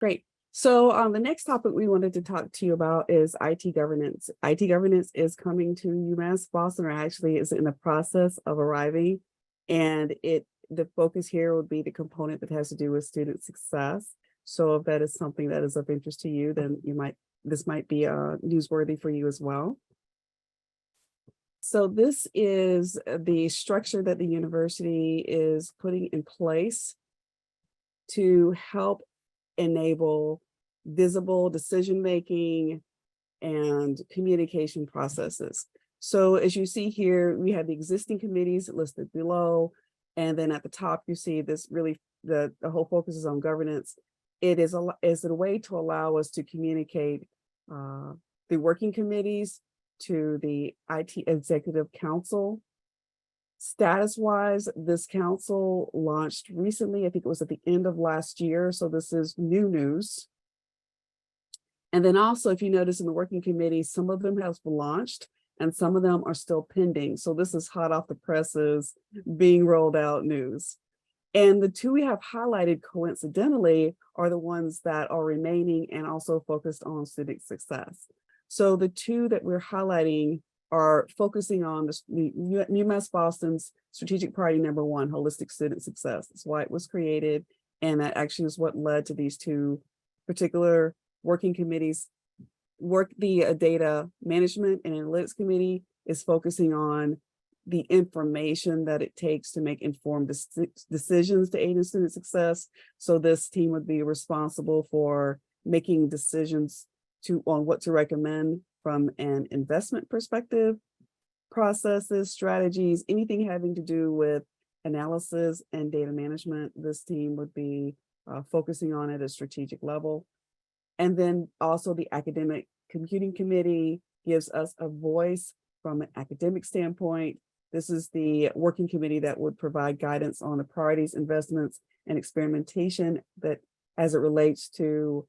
Great. So the next topic we wanted to talk to you about is IT governance. IT governance is coming to UMass Boston, or actually is in the process of arriving. And the focus here would be the component that has to do with student success. So if that is something that is of interest to you, then this might be newsworthy for you as well. So this is the structure that the university is putting in place to help enable visible decision-making and communication processes. So as you see here, we have the existing committees listed below. And then at the top, you see this really, the whole focus is on governance. It is a way to allow us to communicate the working committees to the IT Executive Council. Status-wise, this council launched recently. I think it was at the end of last year. So this is new news. And then also, if you notice in the working committee, some of them have launched and some of them are still pending. So this is hot off the presses, being rolled out news. And the two we have highlighted coincidentally are the ones that are remaining and also focused on student success. So the two that we're highlighting are focusing on the UMass Boston's strategic priority number 1, holistic student success. That's why it was created. And that actually is what led to these two particular working committees. The data management and analytics committee is focusing on the information that it takes to make informed decisions to aid in student success. So this team would be responsible for making decisions on what to recommend from an investment perspective, processes, strategies, anything having to do with analysis and data management. This team would be focusing on at a strategic level. And then also the academic computing committee gives us a voice from an academic standpoint. This is the working committee that would provide guidance on the priorities, investments, and experimentation that as it relates to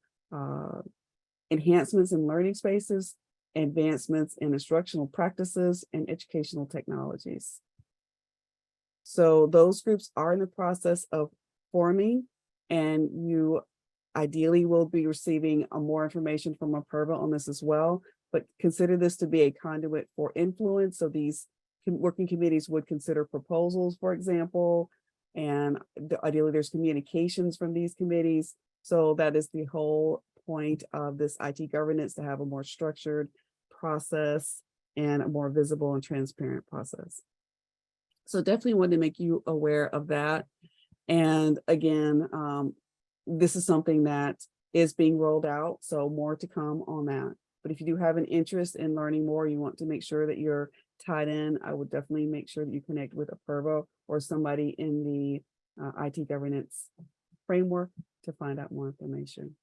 enhancements in learning spaces, advancements in instructional practices, and educational technologies. So those groups are in the process of forming, and you ideally will be receiving more information from Aperva on this as well, but consider this to be a conduit for influence. So these working committees would consider proposals, for example, and ideally there's communications from these committees. So that is the whole point of this IT governance, to have a more structured process and a more visible and transparent process. So definitely wanted to make you aware of that. And again, this is something that is being rolled out, so more to come on that. But if you do have an interest in learning more, you want to make sure that you're tied in, I would definitely make sure that you connect with Aperva or somebody in the IT governance framework to find out more information.